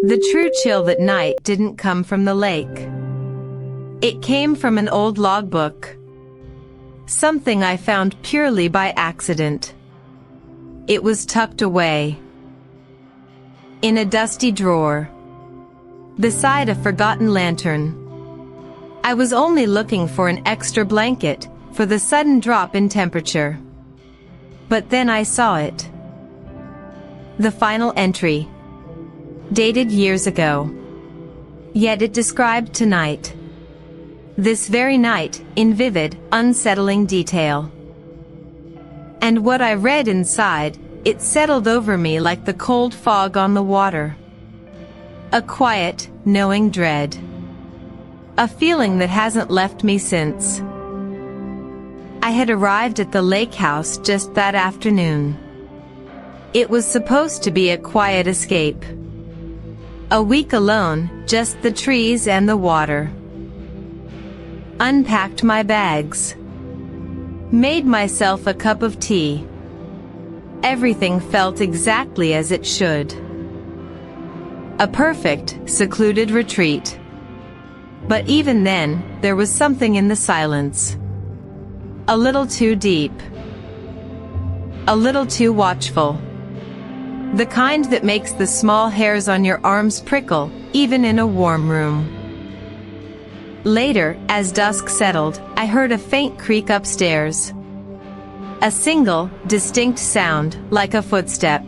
The true chill that night didn't come from the lake. It came from an old logbook. Something I found purely by accident. It was tucked away in a dusty drawer, beside a forgotten lantern. I was only looking for an extra blanket for the sudden drop in temperature. But then I saw it. The final entry, dated years ago. Yet it described tonight. This very night, in vivid, unsettling detail. And what I read inside, it settled over me like the cold fog on the water. A quiet, knowing dread. A feeling that hasn't left me since. I had arrived at the lake house just that afternoon. It was supposed to be a quiet escape. A week alone, just the trees and the water. Unpacked my bags. Made myself a cup of tea. Everything felt exactly as it should. A perfect, secluded retreat. But even then, there was something in the silence. A little too deep. A little too watchful. The kind that makes the small hairs on your arms prickle, even in a warm room. Later, as dusk settled, I heard a faint creak upstairs. A single, distinct sound, like a footstep.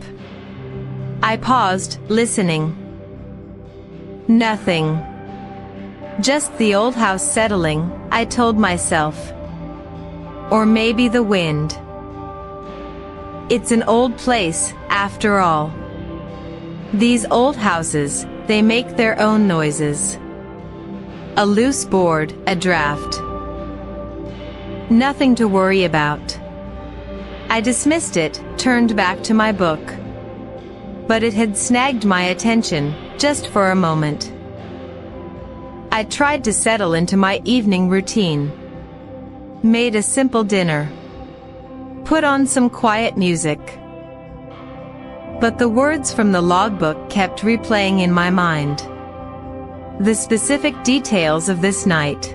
I paused, listening. Nothing. Just the old house settling, I told myself. Or maybe the wind. It's an old place, after all. These old houses, they make their own noises. A loose board, a draft. Nothing to worry about. I dismissed it, turned back to my book. But it had snagged my attention, just for a moment. I tried to settle into my evening routine. Made a simple dinner. Put on some quiet music. But the words from the logbook kept replaying in my mind. The specific details of this night.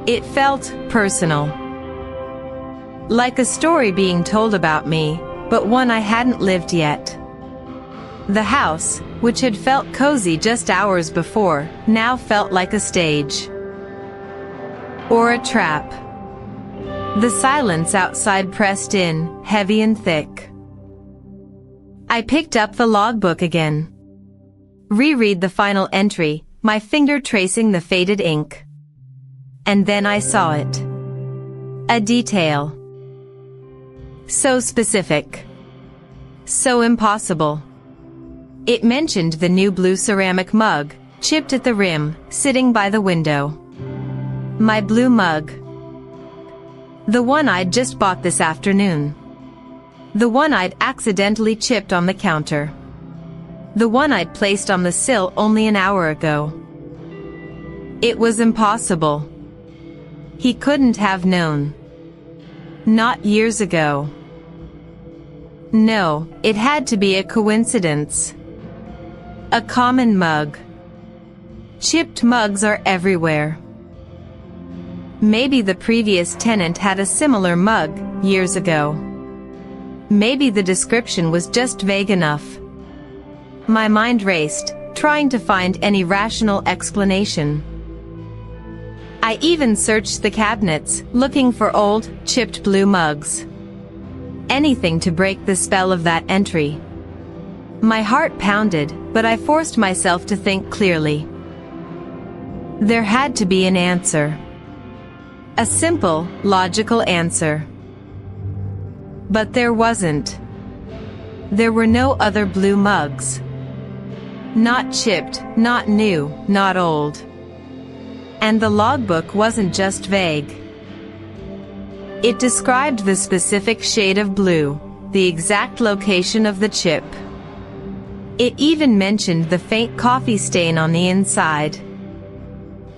It felt personal. Like a story being told about me, but one I hadn't lived yet. The house, which had felt cozy just hours before, now felt like a stage. Or a trap. The silence outside pressed in, heavy and thick. I picked up the logbook again. Reread the final entry, my finger tracing the faded ink. And then I saw it. A detail. So specific. So impossible. It mentioned the new blue ceramic mug, chipped at the rim, sitting by the window. My blue mug. The one I'd just bought this afternoon. The one I'd accidentally chipped on the counter. The one I'd placed on the sill only an hour ago. It was impossible. He couldn't have known. Not years ago. No, it had to be a coincidence. A common mug. Chipped mugs are everywhere. Maybe the previous tenant had a similar mug, years ago. Maybe the description was just vague enough. My mind raced, trying to find any rational explanation. I even searched the cabinets, looking for old, chipped blue mugs. Anything to break the spell of that entry. My heart pounded, but I forced myself to think clearly. There had to be an answer. A simple, logical answer. But there wasn't. There were no other blue mugs. Not chipped, not new, not old. And the logbook wasn't just vague. It described the specific shade of blue, the exact location of the chip. It even mentioned the faint coffee stain on the inside.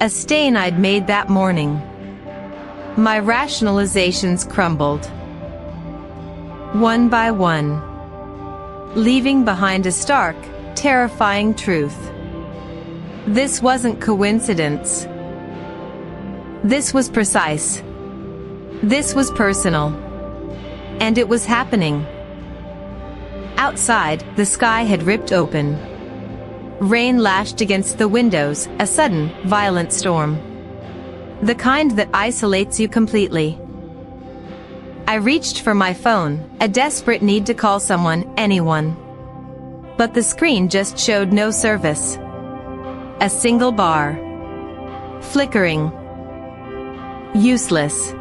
A stain I'd made that morning. My rationalizations crumbled. One by one. Leaving behind a stark, terrifying truth. This wasn't coincidence. This was precise. This was personal. And it was happening. Outside, the sky had ripped open. Rain lashed against the windows, a sudden, violent storm. The kind that isolates you completely. I reached for my phone, a desperate need to call someone, anyone. But the screen just showed no service. A single bar. Flickering. Useless.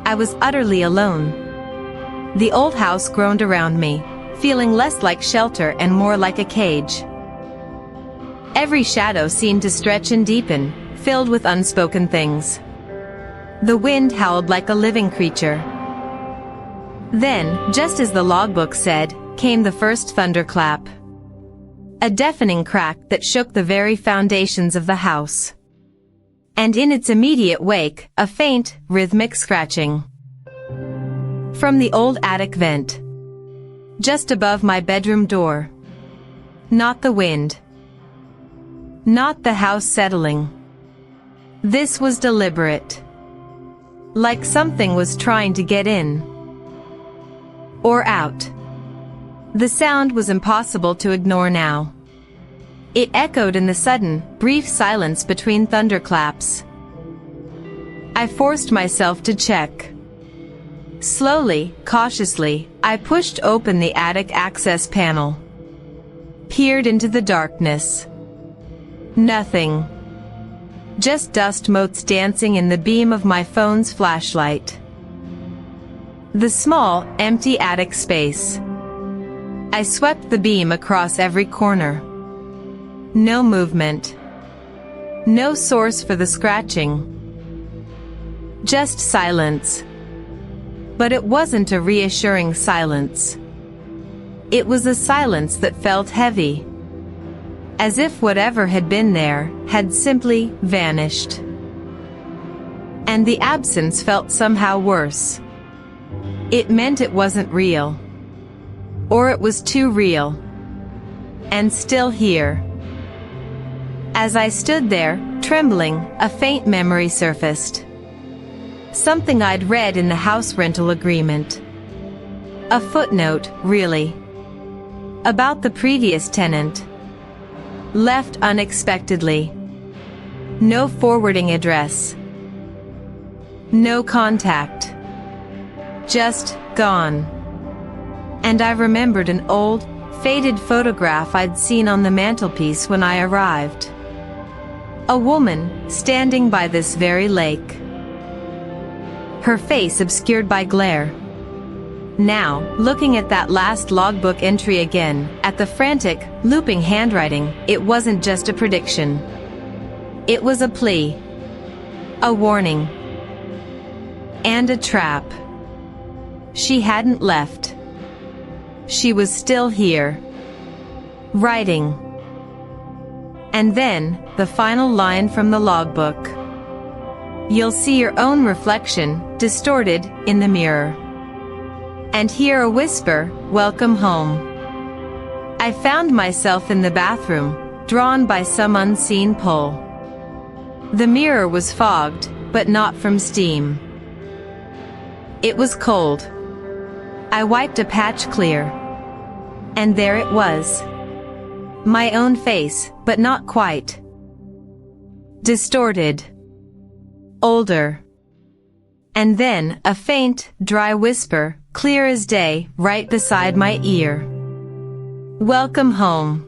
I was utterly alone. The old house groaned around me, feeling less like shelter and more like a cage. Every shadow seemed to stretch and deepen, filled with unspoken things. The wind howled like a living creature. Then, just as the logbook said, came the first thunderclap. A deafening crack that shook the very foundations of the house. And in its immediate wake, a faint, rhythmic scratching. From the old attic vent. Just above my bedroom door. Not the wind. Not the house settling. This was deliberate. Like something was trying to get in. Or out. The sound was impossible to ignore now. It echoed in the sudden, brief silence between thunderclaps. I forced myself to check. Slowly, cautiously, I pushed open the attic access panel. Peered into the darkness. Nothing. Just dust motes dancing in the beam of my phone's flashlight. The small, empty attic space. I swept the beam across every corner. No movement. No source for the scratching. Just silence. But it wasn't a reassuring silence. It was a silence that felt heavy. As if whatever had been there had simply vanished. And the absence felt somehow worse. It meant it wasn't real. Or it was too real. And still here. As I stood there, trembling, a faint memory surfaced. Something I'd read in the house rental agreement. A footnote, really. About the previous tenant. Left unexpectedly. No forwarding address. No contact. Just gone. And I remembered an old, faded photograph I'd seen on the mantelpiece when I arrived. A woman, standing by this very lake. Her face obscured by glare. Now, looking at that last logbook entry again, at the frantic, looping handwriting, it wasn't just a prediction. It was a plea. A warning. And a trap. She hadn't left. She was still here. Writing. And then, the final line from the logbook. You'll see your own reflection, distorted, in the mirror. And hear a whisper, "Welcome home." I found myself in the bathroom, drawn by some unseen pull. The mirror was fogged, but not from steam. It was cold. I wiped a patch clear. And there it was. My own face, but not quite. Distorted. Older. And then, a faint, dry whisper, clear as day, right beside my ear. "Welcome home."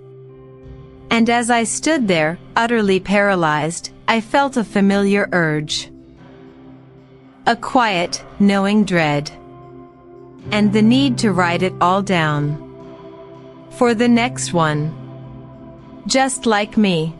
And as I stood there, utterly paralyzed, I felt a familiar urge. A quiet, knowing dread. And the need to write it all down. For the next one. Just like me.